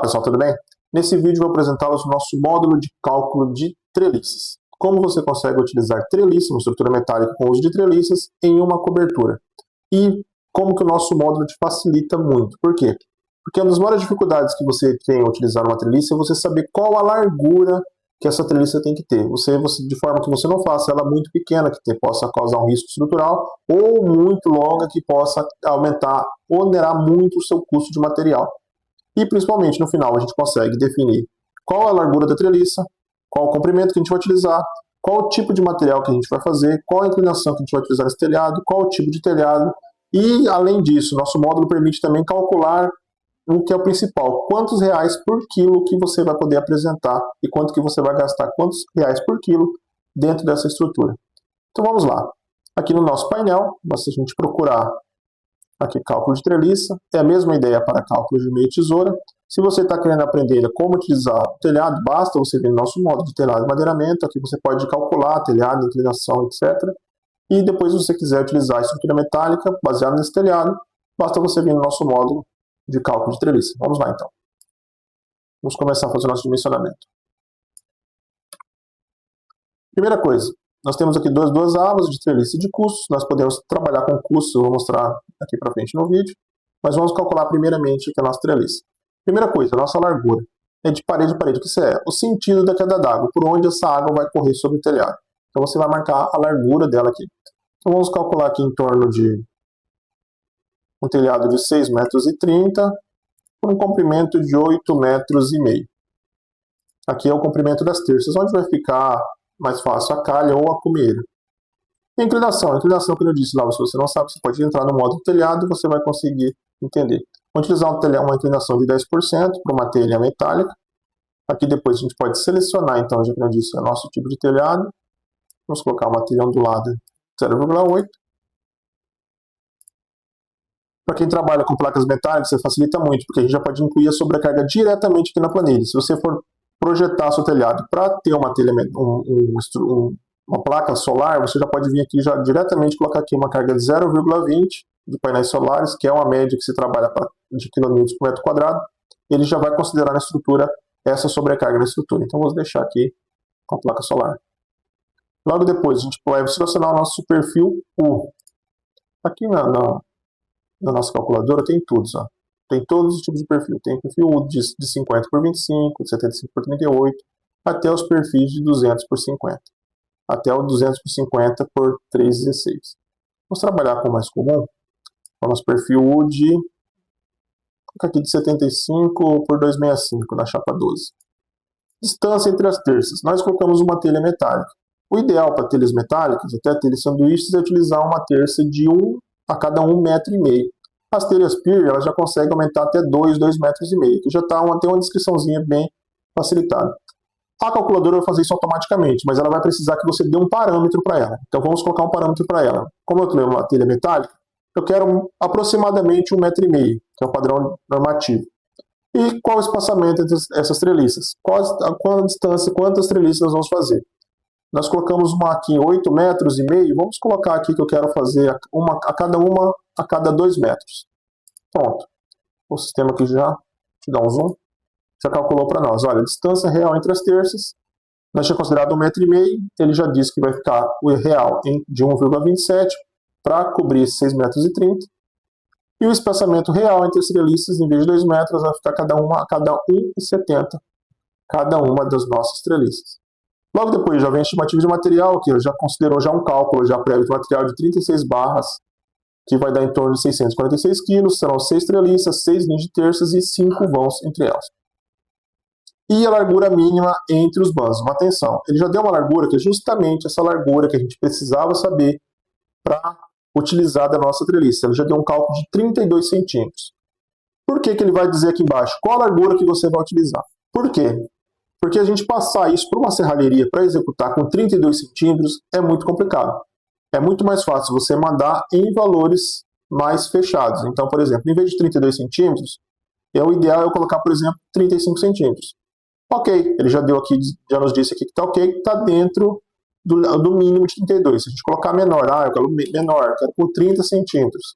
pessoal, tudo bem? Nesse vídeo vou apresentá-los o nosso módulo de cálculo de treliças. Como você consegue utilizar treliça, uma estrutura metálica com uso de treliças, em uma cobertura. E como que o nosso módulo te facilita muito. Por quê? Porque uma das maiores dificuldades que você tem ao utilizar uma treliça é você saber qual a largura que essa treliça tem que ter. De forma que você não faça ela muito pequena, que possa causar um risco estrutural, ou muito longa, que possa aumentar, onerar muito o seu custo de material. E principalmente no final a gente consegue definir qual é a largura da treliça, qual o comprimento que a gente vai utilizar, qual o tipo de material que a gente vai fazer, qual a inclinação que a gente vai utilizar nesse telhado, qual o tipo de telhado. E além disso, nosso módulo permite também calcular o que é o principal, quantos reais por quilo que você vai poder apresentar e quanto que você vai gastar, quantos reais por quilo dentro dessa estrutura. Então vamos lá. Aqui no nosso painel, basta a gente procurar aqui cálculo de treliça, é a mesma ideia para cálculo de meia tesoura. Se você está querendo aprender como utilizar o telhado, basta você vir no nosso módulo de telhado e madeiramento, aqui você pode calcular telhado, inclinação, etc. E depois, se você quiser utilizar a estrutura metálica baseada nesse telhado, basta você vir no nosso módulo de cálculo de treliça. Vamos lá então. Vamos começar a fazer o nosso dimensionamento. Primeira coisa, nós temos aqui duas abas de treliça e de custos. Nós podemos trabalhar com custos, eu vou mostrar aqui para frente no vídeo. Mas vamos calcular primeiramente aqui a nossa treliça. Primeira coisa, a nossa largura. É de parede a parede. O que isso é? O sentido da queda d'água, por onde essa água vai correr sobre o telhado. Então você vai marcar a largura dela aqui. Então vamos calcular aqui em torno de um telhado de 6,30 metros por um comprimento de 8,5 metros. Aqui é o comprimento das terças, onde vai ficar mais fácil a calha ou a cumeira. E a inclinação, como eu disse lá, se você não sabe, você pode entrar no módulo telhado e você vai conseguir entender. Vamos utilizar uma inclinação de 10% para uma telha metálica. Aqui depois a gente pode selecionar, então, já que eu disse, o nosso tipo de telhado. Vamos colocar uma telha ondulada 0,8. Para quem trabalha com placas metálicas, isso facilita muito, porque a gente já pode incluir a sobrecarga diretamente aqui na planilha. Se você for projetar seu telhado para ter uma telha, uma placa solar, você já pode vir aqui já diretamente colocar aqui uma carga de 0,20 de painéis solares, que é uma média que se trabalha de quilonewtons por metro quadrado. Ele já vai considerar na estrutura essa sobrecarga na estrutura. Então vamos deixar aqui com a placa solar. Logo depois a gente vai selecionar o nosso perfil U. Aqui na nossa calculadora tem tudo, ó. Tem todos os tipos de perfil. Tem perfil U de 50 por 25, de 75 por 38, até os perfis de 200 por 50. Até o 200 por 50 por 3,16. Vamos trabalhar com o mais comum. O nosso perfil U aqui de 75 por 265 na chapa 12. Distância entre as terças. Nós colocamos uma telha metálica. O ideal para telhas metálicas, até telhas sanduíches, é utilizar uma terça de 1 a cada 1,5 metros. As telhas PIR elas já conseguem aumentar até 2,5 metros, que já tem uma descriçãozinha bem facilitada. A calculadora vai fazer isso automaticamente, mas ela vai precisar que você dê um parâmetro para ela. Então vamos colocar um parâmetro para ela. Como eu tenho uma telha metálica, eu quero aproximadamente 1,5 metros, que é o padrão normativo. E qual o espaçamento entre essas treliças? Qual a distância, quantas treliças nós vamos fazer? Nós colocamos uma aqui em 8,5 metros, vamos colocar aqui que eu quero fazer a cada 2 metros. Pronto. O sistema aqui já te dá um zoom. Já calculou para nós. Olha, a distância real entre as terças. Nós tínhamos considerado 1,5 metros, ele já disse que vai ficar o real de 1,27 para cobrir 6,30 metros. E o espaçamento real entre as treliças, em vez de 2 metros, vai ficar a cada 1,70 cada uma das nossas treliças. Logo depois já vem a estimativa de material, que já considerou já um cálculo já prévio de material de 36 barras, que vai dar em torno de 646 quilos, serão 6 treliças, 6 linhas de terças e 5 vãos entre elas. E a largura mínima entre os bandos. Mas atenção, ele já deu uma largura que é justamente essa largura que a gente precisava saber para utilizar da nossa treliça. Ele já deu um cálculo de 32 centímetros. Por que ele vai dizer aqui embaixo? Qual a largura que você vai utilizar? Por quê? Porque a gente passar isso para uma serralheria para executar com 32 centímetros é muito complicado. É muito mais fácil você mandar em valores mais fechados. Então, por exemplo, em vez de 32 centímetros, o ideal é eu colocar, por exemplo, 35 centímetros. Ok, ele já nos disse aqui que está ok, que está dentro do mínimo de 32. Se a gente colocar menor, eu quero menor, eu quero por 30 centímetros.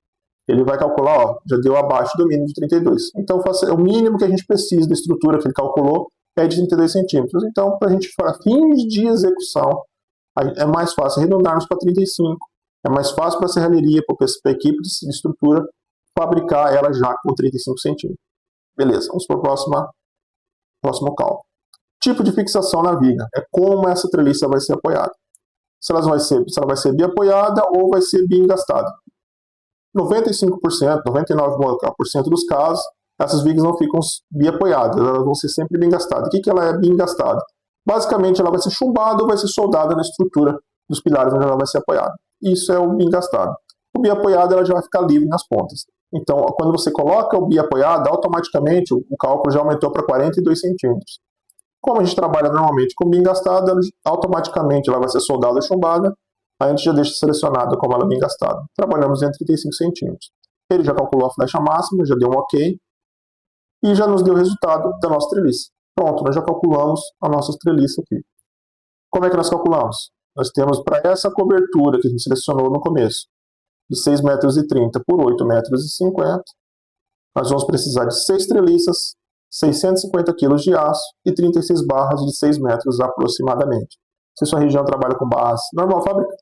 ele vai calcular, ó, já deu abaixo do mínimo de 32. Então, o mínimo que a gente precisa da estrutura que ele calculou é de 32 centímetros. Então, para a gente fazer fins de execução, é mais fácil arredondarmos para 35. É mais fácil para a serralheria, para a equipe de estrutura, fabricar ela já com 35 centímetros. Beleza, vamos para o próximo cálculo. Tipo de fixação na viga. É como essa treliça vai ser apoiada. Se ela vai ser biapoiada ou vai ser biengastada. 95%, 99% dos casos, essas vigas não ficam biapoiadas, elas vão ser sempre biengastadas. O que ela é biengastada? Basicamente, ela vai ser chumbada ou vai ser soldada na estrutura dos pilares onde ela vai ser apoiada. Isso é o biengastado. O biapoiado ela já vai ficar livre nas pontas. Então, quando você coloca o biapoiado, automaticamente o cálculo já aumentou para 42 centímetros. Como a gente trabalha normalmente com biengastada, automaticamente ela vai ser soldada e chumbada. A gente já deixa selecionada como ela é biengastada. Trabalhamos em 35 centímetros. Ele já calculou a flecha máxima, já deu um ok. E já nos deu o resultado da nossa treliça. Pronto, nós já calculamos a nossa treliça aqui. Como é que nós calculamos? Nós temos para essa cobertura que a gente selecionou no começo, de 6,30 metros por 8,50 metros, nós vamos precisar de 6 treliças, 650 kg de aço e 36 barras de 6 metros aproximadamente. Se sua região trabalha com barras normal, fábrica,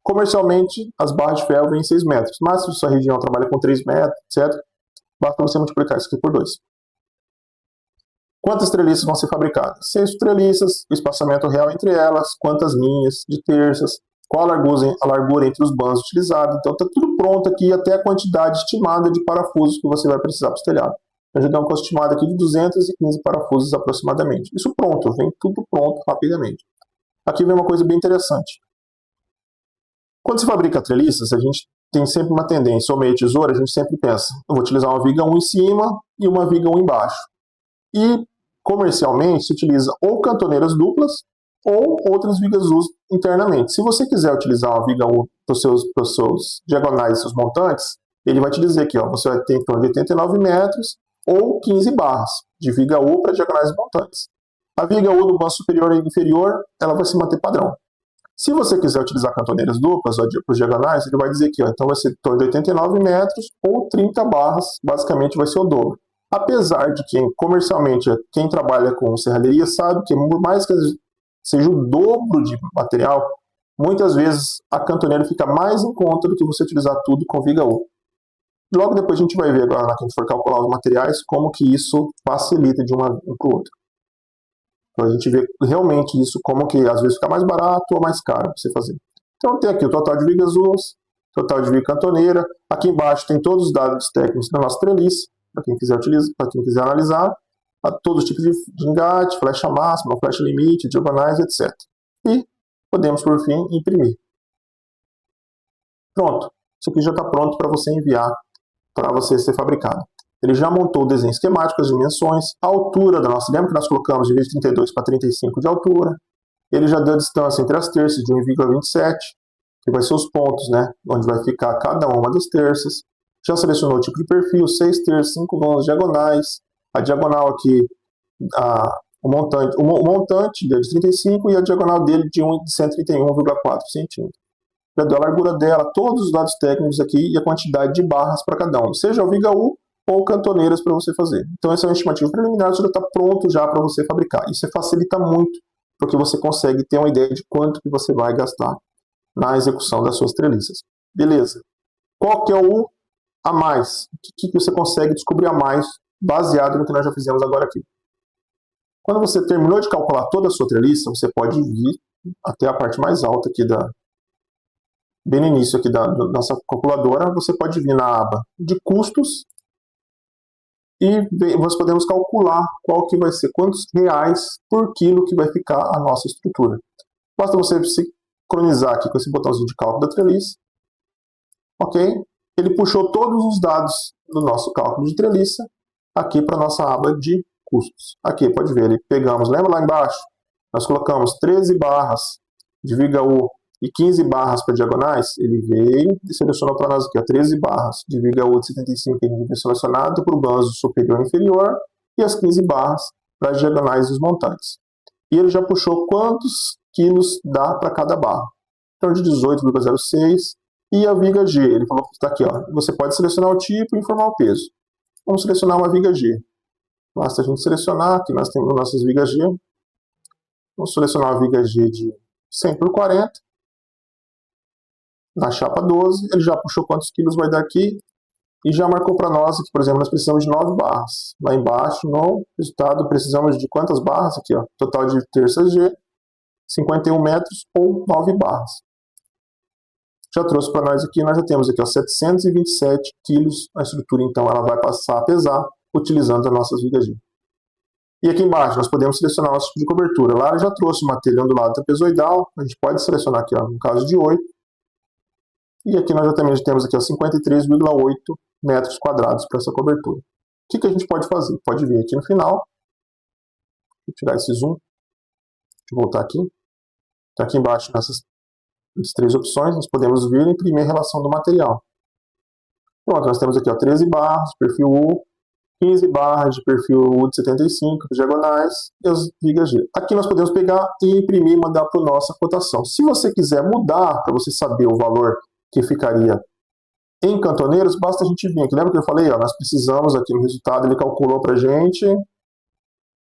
comercialmente as barras de ferro vêm em 6 metros, mas se sua região trabalha com 3 metros, etc., basta você multiplicar isso aqui por 2. Quantas treliças vão ser fabricadas? 6 treliças, o espaçamento real entre elas, quantas linhas de terças, qual a largura entre os bandos utilizados. Então está tudo pronto aqui, até a quantidade estimada de parafusos que você vai precisar para o telhado. Eu já dei uma coisa estimada aqui de 215 parafusos aproximadamente. Isso pronto, vem tudo pronto rapidamente. Aqui vem uma coisa bem interessante. Quando se fabrica treliças, a gente tem sempre uma tendência, ou meio tesoura, a gente sempre pensa, eu vou utilizar uma viga 1 em cima e uma viga 1 embaixo. E comercialmente se utiliza ou cantoneiras duplas ou outras vigas U internamente. Se você quiser utilizar uma viga U para os seus diagonais e seus montantes, ele vai te dizer que você vai ter em torno de 89 metros ou 15 barras de viga U para diagonais e montantes. A viga U do bando superior e inferior, ela vai se manter padrão. Se você quiser utilizar cantoneiras duplas para os diagonais, ele vai dizer que então vai ser em torno de 89 metros ou 30 barras, basicamente vai ser o dobro. Apesar de que comercialmente quem trabalha com serralheria sabe que por mais que seja o dobro de material, muitas vezes a cantoneira fica mais em conta do que você utilizar tudo com viga U. Logo depois a gente vai ver agora, quando a gente for calcular os materiais, como que isso facilita de um para o outro. Então a gente vê realmente isso, como que às vezes fica mais barato ou mais caro para você fazer. Então tem aqui o total de vigas U, total de viga cantoneira. Aqui embaixo tem todos os dados técnicos da nossa treliça, para quem quiser utilizar, para quem quiser analisar, todos os tipos de engate, flecha máxima, flecha limite, diagonais, etc. E podemos, por fim, imprimir. Pronto. Isso aqui já está pronto para você enviar para você ser fabricado. Ele já montou o desenho esquemático, as dimensões, a altura da nossa... Lembra que nós colocamos de 32 para 35 de altura? Ele já deu a distância entre as terças de 1,27, que vai ser os pontos, né, onde vai ficar cada uma das terças. Já selecionou o tipo de perfil, 6 terços, 5 vãos diagonais. A diagonal aqui, o montante é de 35 e a diagonal dele de 131,4 centímetros. Já deu a largura dela, todos os dados técnicos aqui e a quantidade de barras para cada um, seja o viga U ou cantoneiras para você fazer. Então esse é um estimativo preliminar, isso já está pronto já para você fabricar. Isso facilita muito, porque você consegue ter uma ideia de quanto que você vai gastar na execução das suas treliças. Beleza. Qual que é o a mais? O que você consegue descobrir a mais baseado no que nós já fizemos agora aqui? Quando você terminou de calcular toda a sua treliça, você pode vir até a parte mais alta aqui bem no início aqui da nossa calculadora, você pode vir na aba de custos e nós podemos calcular qual que vai ser, quantos reais por quilo que vai ficar a nossa estrutura. Basta você sincronizar aqui com esse botãozinho de cálculo da treliça, ok? Ele puxou todos os dados do nosso cálculo de treliça aqui para a nossa aba de custos. Aqui, pode ver, pegamos, lembra lá embaixo? Nós colocamos 13 barras de viga U e 15 barras para diagonais. Ele veio e selecionou para nós aqui, ó, 13 barras de viga U de 75 que a gente selecionado para o bando superior e inferior e as 15 barras para as diagonais e os montantes. E ele já puxou quantos quilos dá para cada barra. Então, de 18,06 E a viga G, ele falou que está aqui, ó, você pode selecionar o tipo e informar o peso. Vamos selecionar uma viga G. Basta a gente selecionar, aqui nós temos nossas vigas G. Vamos selecionar a viga G de 100 por 40. Na chapa 12, ele já puxou quantos quilos vai dar aqui e já marcou para nós que, por exemplo, nós precisamos de 9 barras. Lá embaixo, no resultado, precisamos de quantas barras aqui, ó? Total de terças G, 51 metros ou 9 barras. Já trouxe para nós aqui, nós já temos aqui, ó, 727 quilos. A estrutura, então, ela vai passar a pesar utilizando as nossas vigas G. E aqui embaixo, nós podemos selecionar nosso tipo de cobertura. Lá eu já trouxe uma telha ondulada trapezoidal, a gente pode selecionar aqui, ó, no caso de 8. E aqui nós já também temos aqui 53,8 metros quadrados para essa cobertura. O que a gente pode fazer? Pode vir aqui no final. Vou tirar esse zoom. Deixa eu voltar aqui. Então aqui embaixo, nessas 3 opções, nós podemos vir e imprimir a relação do material. Pronto, nós temos aqui, ó, 13 barras de perfil U, 15 barras de perfil U de 75, diagonais, e as vigas G. Aqui nós podemos pegar e imprimir e mandar para a nossa cotação. Se você quiser mudar, para você saber o valor que ficaria em cantoneiros, basta a gente vir aqui. Lembra que eu falei? Ó, nós precisamos aqui no resultado, ele calculou para a gente,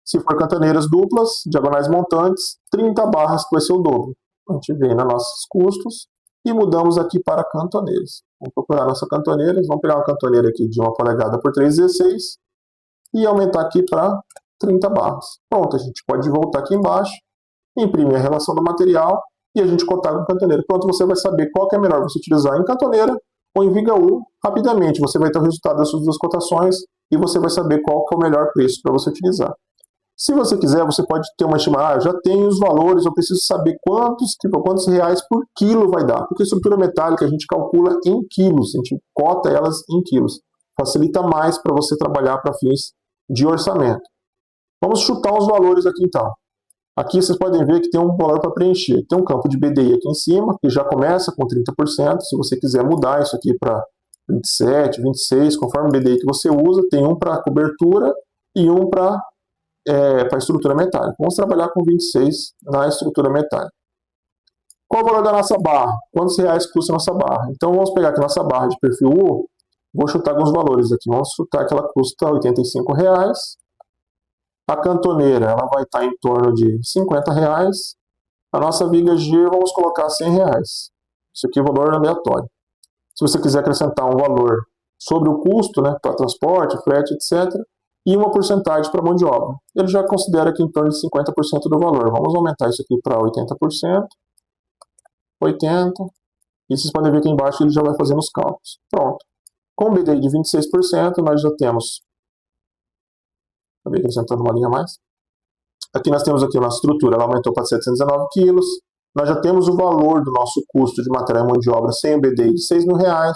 se for cantoneiras duplas, diagonais montantes, 30 barras, que vai ser o dobro. A gente vem nos nossos custos e mudamos aqui para cantoneiras. Vamos procurar nossa cantoneira, vamos pegar uma cantoneira aqui de 1 polegada por 3,16 e aumentar aqui para 30 barras. Pronto, a gente pode voltar aqui embaixo, imprimir a relação do material e a gente cotar com cantoneira. Pronto, você vai saber qual que é melhor você utilizar em cantoneira ou em viga U. Rapidamente, você vai ter o resultado das suas duas cotações e você vai saber qual que é o melhor preço para você utilizar. Se você quiser, você pode ter uma estimada, eu já tenho os valores, eu preciso saber quantos reais por quilo vai dar. Porque a estrutura metálica a gente calcula em quilos, a gente cota elas em quilos. Facilita mais para você trabalhar para fins de orçamento. Vamos chutar os valores aqui então. Aqui vocês podem ver que tem um valor para preencher. Tem um campo de BDI aqui em cima, que já começa com 30%. Se você quiser mudar isso aqui para 27, 26, conforme o BDI que você usa, tem um para cobertura e um para a estrutura metálica. Vamos trabalhar com 26 na estrutura metálica. Qual o valor da nossa barra? Quantos reais custa a nossa barra? Então vamos pegar aqui nossa barra de perfil U, vou chutar alguns valores aqui. Vamos chutar que ela custa R$ 85. A cantoneira ela vai estar em torno de R$ 50. A nossa viga G vamos colocar R$ 100. Isso aqui é o valor aleatório. Se você quiser acrescentar um valor sobre o custo, né, para transporte, frete, etc., e uma porcentagem para mão de obra. Ele já considera aqui em torno de 50% do valor. Vamos aumentar isso aqui para 80%, 80%, e vocês podem ver que embaixo ele já vai fazendo os cálculos. Pronto. Com o BDI de 26%, nós já temos... Acabei acrescentando uma linha a mais. Aqui nós temos aqui a nossa estrutura, ela aumentou para 719 quilos. Nós já temos o valor do nosso custo de material e mão de obra sem o BDI de R$ 6.000,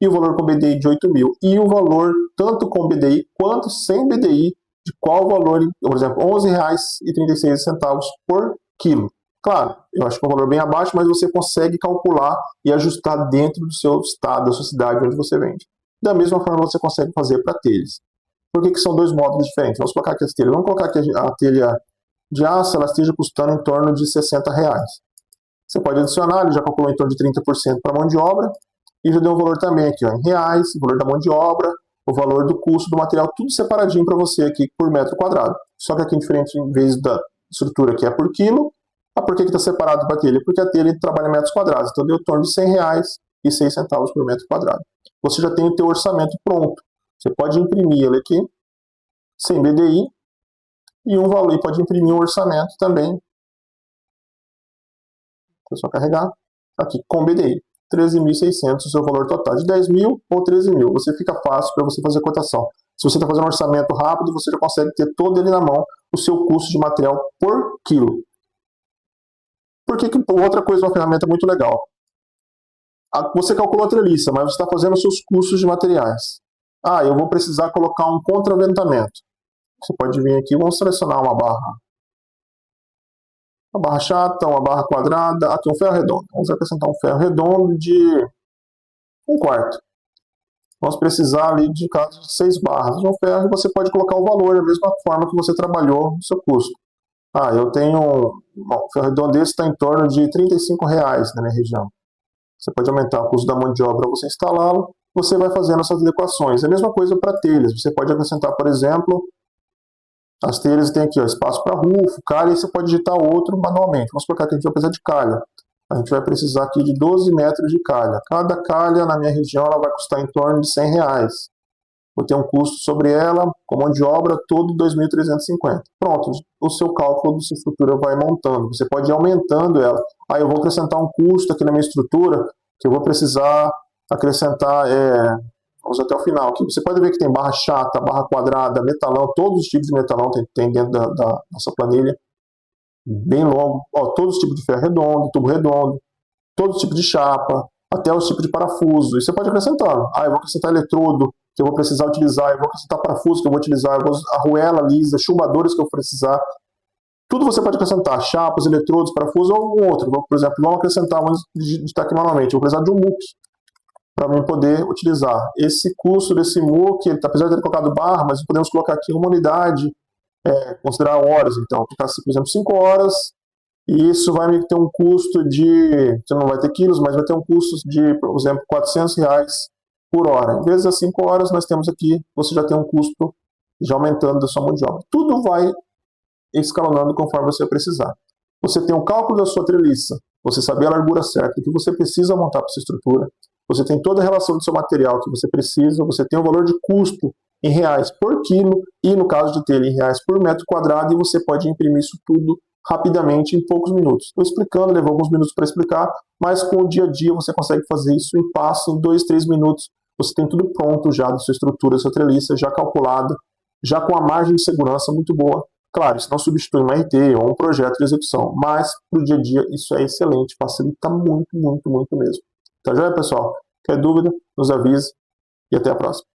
e o valor com BDI de 8.000, e o valor tanto com BDI quanto sem BDI, de qual valor, por exemplo, R$ 11,36 por quilo. Claro, eu acho que é um valor bem abaixo, mas você consegue calcular e ajustar dentro do seu estado, da sua cidade onde você vende. Da mesma forma você consegue fazer para telhas. Por que são dois módulos diferentes? Vamos colocar aqui as telhas. Vamos colocar aqui a telha de aço, ela esteja custando em torno de R$ 60. Você pode adicionar, ele já calculou em torno de 30% para mão de obra, e já deu um valor também aqui, ó, em reais, o valor da mão de obra, o valor do custo do material, tudo separadinho para você aqui por metro quadrado. Só que aqui, diferente, em vez da estrutura que é por quilo, por que está separado para a telha? Porque a telha trabalha em metros quadrados, então deu em torno de R$ 100,06 por metro quadrado. Você já tem o teu orçamento pronto. Você pode imprimir ele aqui, sem BDI, e um valor, pode imprimir um orçamento também. Vou só carregar, aqui, com BDI. 13.600 o seu valor total, de 10.000 ou 13.000. Você fica fácil para você fazer cotação. Se você está fazendo um orçamento rápido, você já consegue ter todo ele na mão, o seu custo de material por quilo. Outra coisa, uma ferramenta muito legal. Você calculou a treliça, mas você está fazendo os seus custos de materiais. Eu vou precisar colocar um contraventamento. Você pode vir aqui, vamos selecionar uma barra. Uma barra chata, uma barra quadrada, aqui um ferro redondo. Vamos acrescentar um ferro redondo de 1/4. Vamos precisar ali de caso de 6 barras de um ferro, e você pode colocar o valor da mesma forma que você trabalhou no seu custo. Eu tenho um ferro redondo desse, está em torno de R$ 35 na minha região. Você pode aumentar o custo da mão de obra, você instalá-lo, você vai fazendo essas adequações. É a mesma coisa para telhas. Você pode acrescentar, por exemplo, as telhas tem aqui, ó, espaço para rufo, calha, e você pode digitar outro manualmente. Vamos colocar que a gente vai precisar de calha. A gente vai precisar aqui de 12 metros de calha. Cada calha na minha região ela vai custar em torno de R$ 100. Vou ter um custo sobre ela, com mão de obra, todo 2.350. Pronto, o seu cálculo da sua estrutura vai montando. Você pode ir aumentando ela. Aí eu vou acrescentar um custo aqui na minha estrutura, que eu vou precisar acrescentar, vamos até o final aqui. Você pode ver que tem barra chata, barra quadrada, metalão, todos os tipos de metalão tem dentro da nossa planilha. Bem longo, ó, todos os tipos de ferro redondo, tubo redondo, todos os tipos de chapa, até os tipos de parafuso. E você pode acrescentar. Eu vou acrescentar eletrodo, que eu vou precisar utilizar, eu vou acrescentar parafuso que eu vou utilizar, eu vou arruela lisa, chumbadores que eu vou precisar. Tudo você pode acrescentar, chapas, eletrodos, parafuso ou um outro. Por exemplo, vamos acrescentar, vamos digitar aqui manualmente, eu vou precisar de um MUC para mim poder utilizar. Esse custo desse MUC, apesar de ter colocado barra, mas podemos colocar aqui uma unidade, considerar horas, então, por exemplo, 5 horas, e isso vai me ter um custo de, você não vai ter quilos, mas vai ter um custo de, por exemplo, R$ 400 por hora. Em vez das 5 horas, nós temos aqui, você já tem um custo já aumentando da sua mão de obra. Tudo vai escalonando conforme você precisar. Você tem um cálculo da sua treliça, você saber a largura certa, que você precisa montar para sua estrutura, você tem toda a relação do seu material que você precisa, você tem o valor de custo em reais por quilo e, no caso de telha, em reais por metro quadrado, e você pode imprimir isso tudo rapidamente em poucos minutos. Estou explicando, levou alguns minutos para explicar, mas com o dia a dia você consegue fazer isso em passo, em 2, 3 minutos. Você tem tudo pronto já da sua estrutura, da sua treliça, já calculada, já com a margem de segurança muito boa. Claro, isso não substitui uma RT ou um projeto de execução, mas para o dia a dia isso é excelente, facilita muito, muito, muito mesmo. Tá joia, pessoal? Qualquer dúvida, nos avise e até a próxima.